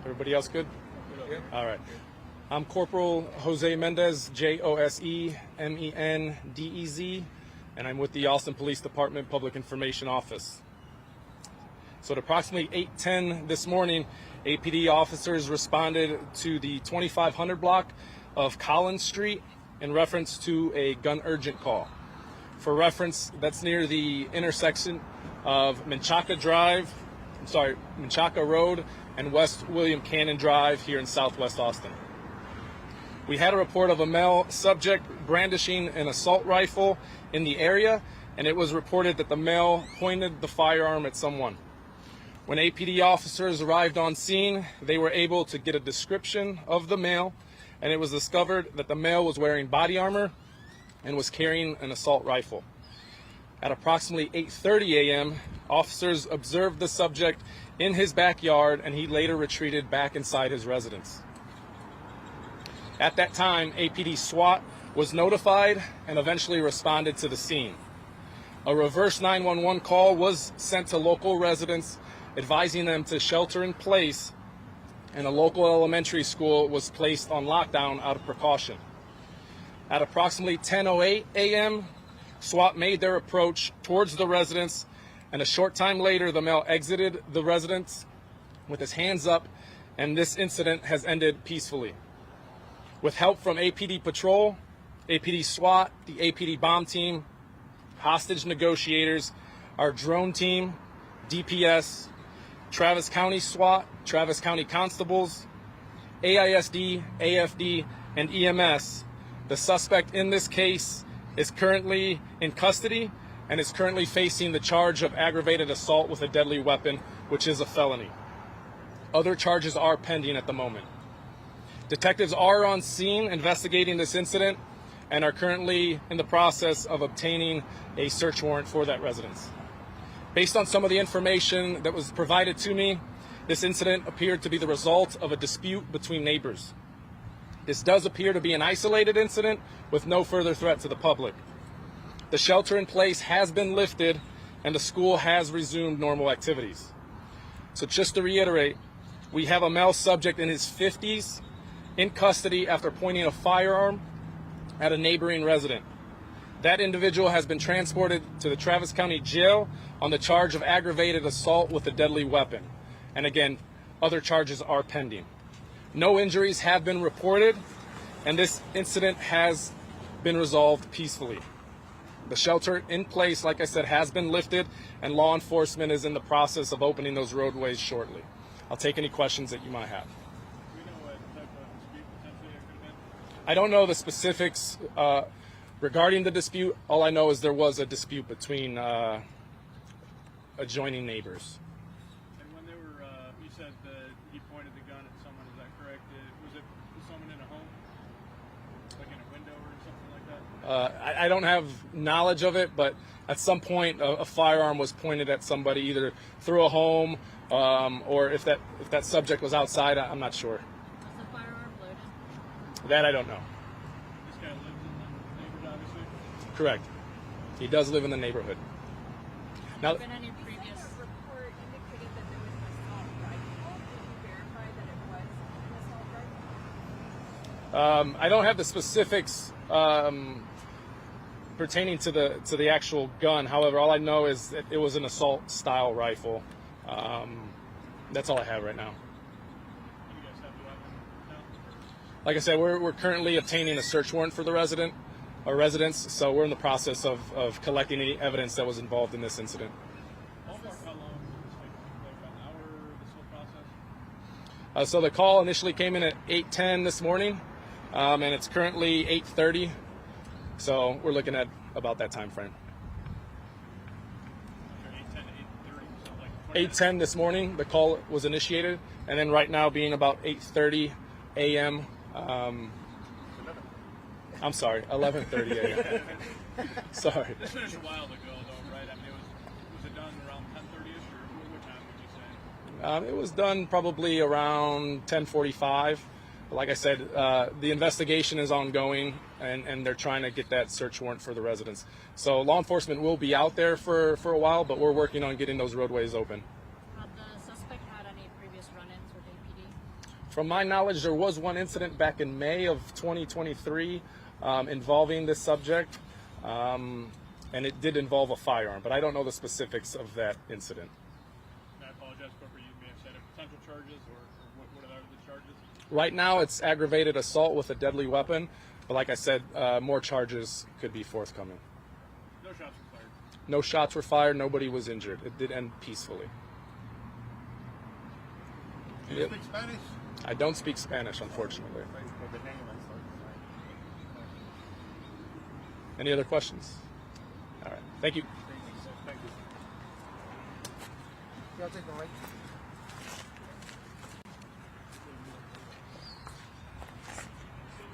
Everybody else good? All right. I'm Corporal Jose Mendez, Josemendez, and I'm with the Austin Police Department Public Information Office. So at approximately 8:10 this morning, APD officers responded to the 2500 block of Collins Street in reference to a gun urgent call. For reference, that's near the intersection of Menchaca Road and West William Cannon Drive here in Southwest Austin. We had a report of a male subject brandishing an assault rifle in the area, and it was reported that the male pointed the firearm at someone. When APD officers arrived on scene, they were able to get a description of the male, and it was discovered that the male was wearing body armor and was carrying an assault rifle. At approximately 8:30 a.m., officers observed the subject in his backyard, and he later retreated back inside his residence. At that time, APD SWAT was notified and eventually responded to the scene. A reverse 911 call was sent to local residents advising them to shelter in place, and a local elementary school was placed on lockdown out of precaution. At approximately 10:08 a.m., SWAT made their approach towards the residence, and a short time later, the male exited the residence with his hands up, and this incident has ended peacefully. With help from APD Patrol, APD SWAT, the APD bomb team, hostage negotiators, our drone team, DPS, Travis County SWAT, Travis County Constables, AISD, AFD, and EMS, the suspect in this case is currently in custody and is currently facing the charge of aggravated assault with a deadly weapon, which is a felony. Other charges are pending at the moment. Detectives are on scene investigating this incident and are currently in the process of obtaining a search warrant for that residence. Based on some of the information that was provided to me, this incident appeared to be the result of a dispute between neighbors. This does appear to be an isolated incident with no further threat to the public. The shelter in place has been lifted and the school has resumed normal activities. So just to reiterate, we have a male subject in his 50s in custody after pointing a firearm at a neighboring resident. That individual has been transported to the Travis County Jail on the charge of aggravated assault with a deadly weapon. And again, other charges are pending. No injuries have been reported, and this incident has been resolved peacefully. The shelter in place, like I said, has been lifted, and law enforcement is in the process of opening those roadways shortly. I'll take any questions that you might have. I don't know the specifics regarding the dispute. All I know is there was a dispute between adjoining neighbors. And when they were, you said that he pointed the gun at someone, is that correct? Was someone in a home? Like in a window or something like that? I don't have knowledge of it, but at some point a firearm was pointed at somebody, either through a home or if that subject was outside, I'm not sure. That I don't know. This guy lives in the neighborhood, obviously? Correct. He does live in the neighborhood. Now, Been any previous report indicating that there was an assault rifle? Did you verify that it was an assault rifle? I don't have the specifics pertaining to the actual gun. However, all I know is that it was an assault style rifle. That's all I have right now. Like I said, we're currently obtaining a search warrant for the residence, so we're in the process of collecting any evidence that was involved in this incident. How long did this take? Like an hour, this whole process? So the call initially came in at 8:10 this morning, and it's currently 8:30, so we're looking at about that time frame. Okay, 8:10 to 8:30, so like 8:10 this morning, the call was initiated, and then right now being about 8:30 a.m. I'm sorry, 11:30 a.m. Sorry. This finished a while ago, though, right? I mean, was it done around 10:30ish, or what time would you say? It was done probably around 10:45. Like I said, the investigation is ongoing, and they're trying to get that search warrant for the residents. So law enforcement will be out there for a while, but we're working on getting those roadways open. Had the suspect had any previous run-ins with APD? From my knowledge, there was one incident back in May of 2023 involving this subject, and it did involve a firearm, but I don't know the specifics of that incident. And I apologize, Corporal, you may have said potential charges, or what are the charges? Right now, it's aggravated assault with a deadly weapon, but like I said, more charges could be forthcoming. No shots were fired. No shots were fired. Nobody was injured. It did end peacefully. Do you speak Spanish? I don't speak Spanish, unfortunately. Any other questions? All right. Thank you. Thank you. Y'all take the right.